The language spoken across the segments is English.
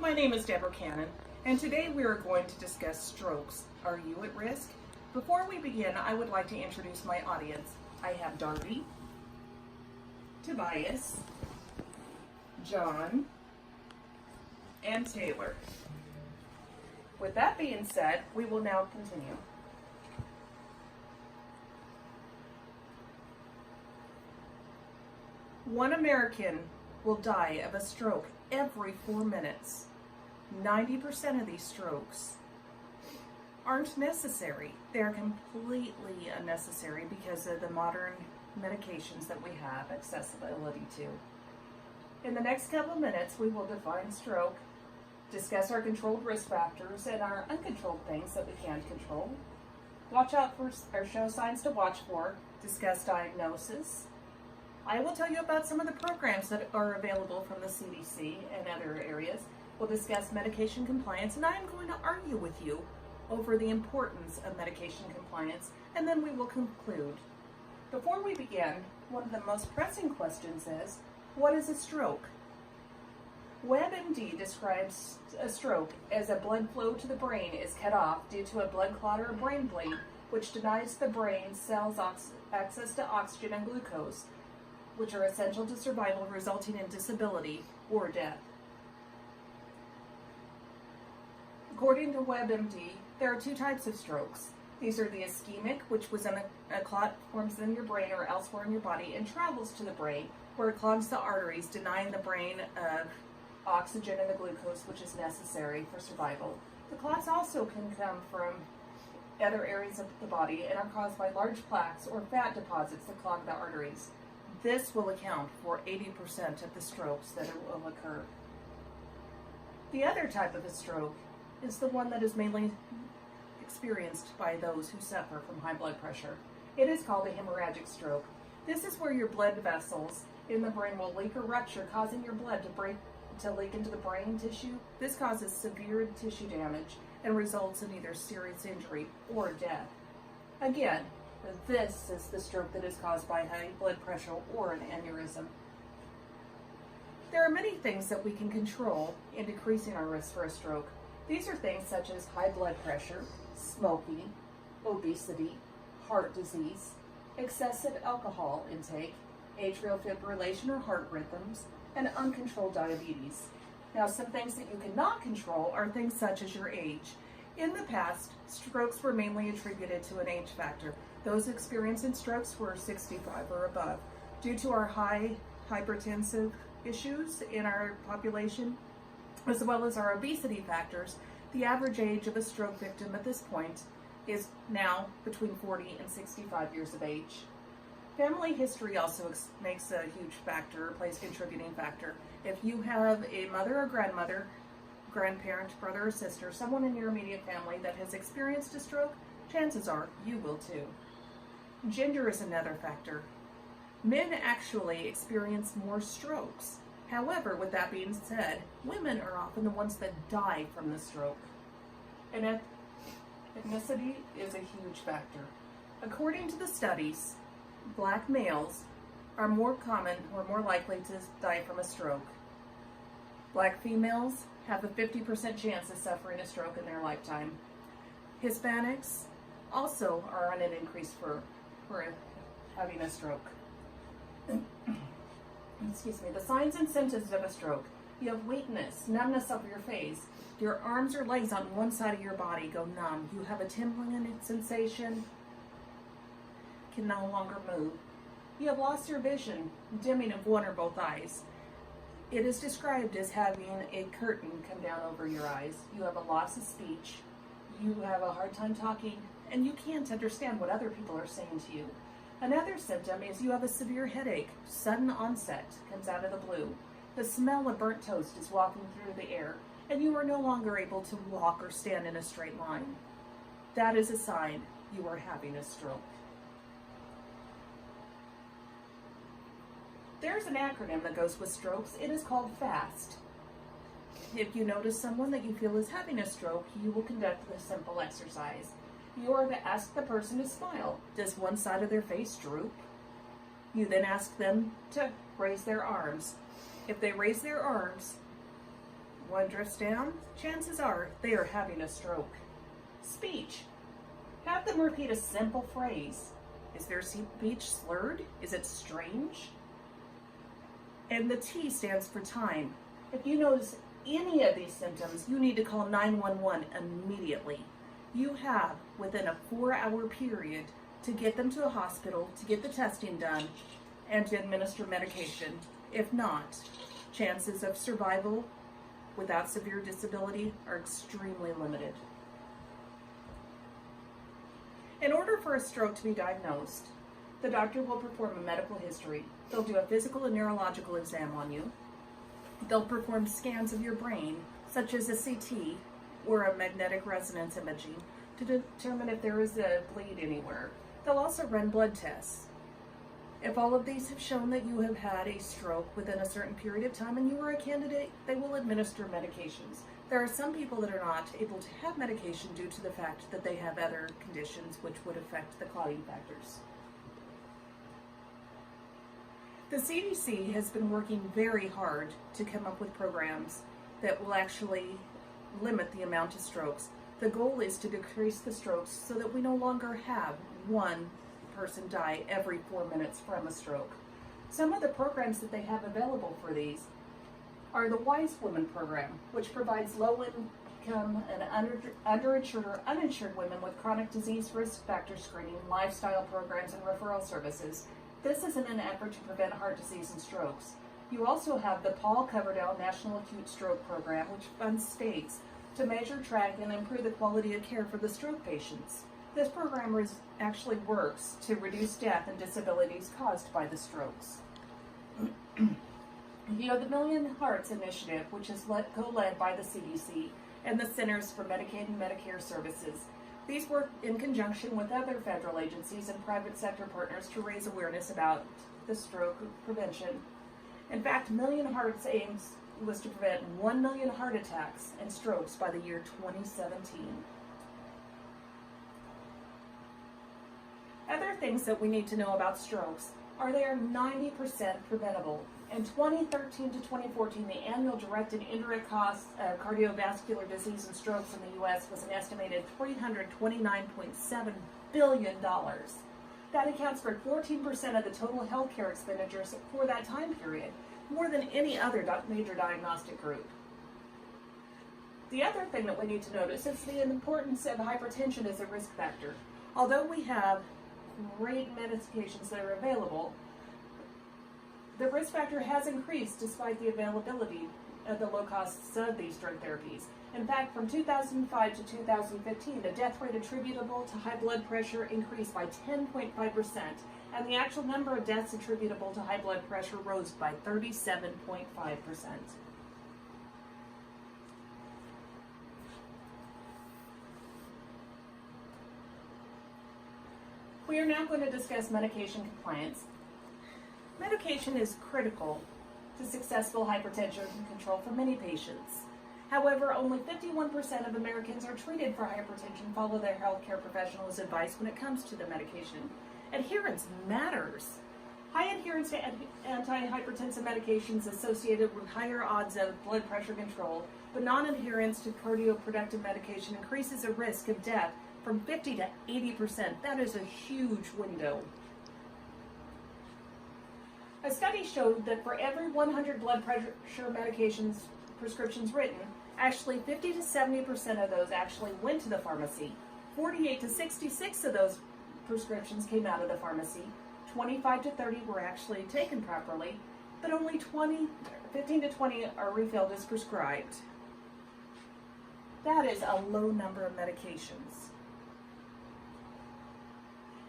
My name is Deborah Cannon, and today we are going to discuss strokes. Are you at risk? Before we begin, I would like to introduce my audience. I have Darby, Tobias, John, and Taylor. With that being said, we will now continue. One American will die of a stroke every 4 minutes. 90% of these strokes aren't necessary. They're completely unnecessary because of the modern medications that we have accessibility to. In the next couple minutes, we will define stroke, discuss our controlled risk factors and our uncontrolled things that we can control, watch out for our show signs to watch for, discuss diagnosis. I will tell you about some of the programs that are available from the CDC and other areas. We'll discuss medication compliance, and I am going to argue with you over the importance of medication compliance, and then we will conclude. Before we begin, one of the most pressing questions is, what is a stroke? WebMD describes a stroke as a blood flow to the brain is cut off due to a blood clot or a brain bleed, which denies the brain cells access to oxygen and glucose, which are essential to survival, resulting in disability or death. According to WebMD, there are two types of strokes. These are the ischemic, which was a clot forms in your brain or elsewhere in your body and travels to the brain, where it clogs the arteries, denying the brain of oxygen and the glucose, which is necessary for survival. The clots also can come from other areas of the body and are caused by large plaques or fat deposits that clog the arteries. This will account for 80% of the strokes that will occur. The other type of a stroke is the one that is mainly experienced by those who suffer from high blood pressure. It is called a hemorrhagic stroke. This is where your blood vessels in the brain will leak or rupture, causing your blood to leak into the brain tissue. This causes severe tissue damage and results in either serious injury or death. Again, this is the stroke that is caused by high blood pressure or an aneurysm. There are many things that we can control in decreasing our risk for a stroke. These are things such as high blood pressure, smoking, obesity, heart disease, excessive alcohol intake, atrial fibrillation or heart rhythms, and uncontrolled diabetes. Now, some things that you cannot control are things such as your age. In the past, strokes were mainly attributed to an age factor. Those experiencing strokes were 65 or above. Due to our high hypertensive issues in our population, as well as our obesity factors, the average age of a stroke victim at this point is now between 40 and 65 years of age. Family history also makes a huge factor, plays a contributing factor. If you have a mother or grandmother, grandparent, brother or sister, someone in your immediate family that has experienced a stroke, chances are you will too. Gender is another factor. Men actually experience more strokes. However, with that being said, women are often the ones that die from the stroke. And ethnicity is a huge factor. According to the studies, Black males are more common or more likely to die from a stroke. Black females have a 50% chance of suffering a stroke in their lifetime. Hispanics also are on an increase for having a stroke. Excuse me. The signs and symptoms of a stroke. You have weakness, numbness of your face. Your arms or legs on one side of your body go numb. You have a tingling sensation, can no longer move. You have lost your vision, dimming of one or both eyes. It is described as having a curtain come down over your eyes. You have a loss of speech. You have a hard time talking, and you can't understand what other people are saying to you. Another symptom is you have a severe headache, sudden onset, comes out of the blue. The smell of burnt toast is walking through the air, and you are no longer able to walk or stand in a straight line. That is a sign you are having a stroke. There's an acronym that goes with strokes. It is called FAST. If you notice someone that you feel is having a stroke, you will conduct a simple exercise. You are to ask the person to smile. Does one side of their face droop? You then ask them to raise their arms. If they raise their arms, one drifts down, chances are they are having a stroke. Speech. Have them repeat a simple phrase. Is their speech slurred? Is it strange? And the T stands for time. If you notice any of these symptoms, you need to call 911 immediately. You have within a 4-hour period to get them to a hospital, to get the testing done, and to administer medication. If not, chances of survival without severe disability are extremely limited. In order for a stroke to be diagnosed, the doctor will perform a medical history. They'll do a physical and neurological exam on you. They'll perform scans of your brain, such as a CT or a magnetic resonance imaging, to determine if there is a bleed anywhere. They'll also run blood tests. If all of these have shown that you have had a stroke within a certain period of time and you are a candidate, they will administer medications. There are some people that are not able to have medication due to the fact that they have other conditions which would affect the clotting factors. The CDC has been working very hard to come up with programs that will actually limit the amount of strokes. The goal is to decrease the strokes so that we no longer have one person die every 4 minutes from a stroke. Some of the programs that they have available for these are the Wise Women program, which provides low-income and underinsured or uninsured women with chronic disease risk factor screening, lifestyle programs, and referral services. This is in an effort to prevent heart disease and strokes. You also have the Paul Coverdell National Acute Stroke Program, which funds states to measure, track, and improve the quality of care for the stroke patients. This program actually works to reduce death and disabilities caused by the strokes. You have the Million Hearts Initiative, which is co-led by the CDC and the Centers for Medicaid and Medicare Services. These work in conjunction with other federal agencies and private sector partners to raise awareness about the stroke prevention. In fact, Million Hearts aims was to prevent 1 million heart attacks and strokes by the year 2017. Other things that we need to know about strokes are they are 90% preventable. In 2013 to 2014, the annual direct and indirect costs of cardiovascular disease and strokes in the U.S. was an estimated $329.7 billion. That accounts for 14% of the total healthcare expenditures for that time period, more than any other major diagnostic group. The other thing that we need to notice is the importance of hypertension as a risk factor. Although we have great medications that are available, the risk factor has increased despite the availability of the low costs of these drug therapies. In fact, from 2005 to 2015, the death rate attributable to high blood pressure increased by 10.5%, and the actual number of deaths attributable to high blood pressure rose by 37.5%. We are now going to discuss medication compliance. Medication is critical to successful hypertension control for many patients. However, only 51% of Americans are treated for hypertension follow their healthcare professional's advice when it comes to the medication. Adherence matters. High adherence to antihypertensive medications associated with higher odds of blood pressure control, but non-adherence to cardioprotective medication increases the risk of death from 50 to 80%. That is a huge window. A study showed that for every 100 blood pressure prescriptions written, actually 50 to 70% of those actually went to the pharmacy. 48 to 66 of those prescriptions came out of the pharmacy. 25 to 30 were actually taken properly, but only 15 to 20 are refilled as prescribed. That is a low number of medications.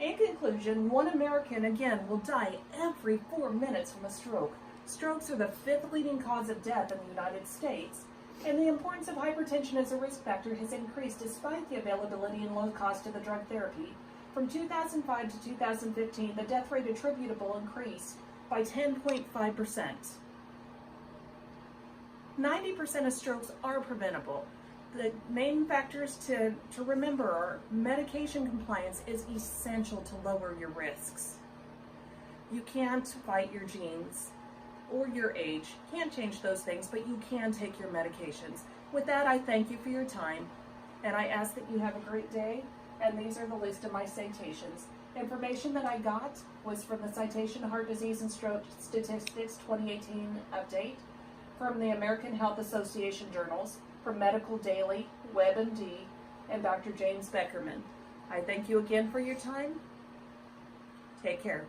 In conclusion, 1 American, again, will die every 4 minutes from a stroke. Strokes are the 5th leading cause of death in the United States, and the importance of hypertension as a risk factor has increased despite the availability and low cost of the drug therapy. From 2005 to 2015, the death rate attributable increased by 10.5%. 90% of strokes are preventable. The main factors to remember are medication compliance is essential to lower your risks. You can't fight your genes or your age. Can't change those things, but you can take your medications. With that, I thank you for your time, and I ask that you have a great day, and these are the list of my citations. Information that I got was from the Citation Heart Disease and Stroke Statistics 2018 update, from the American Health Association journals, from Medical Daily, WebMD, and Dr. James Beckerman. I thank you again for your time. Take care.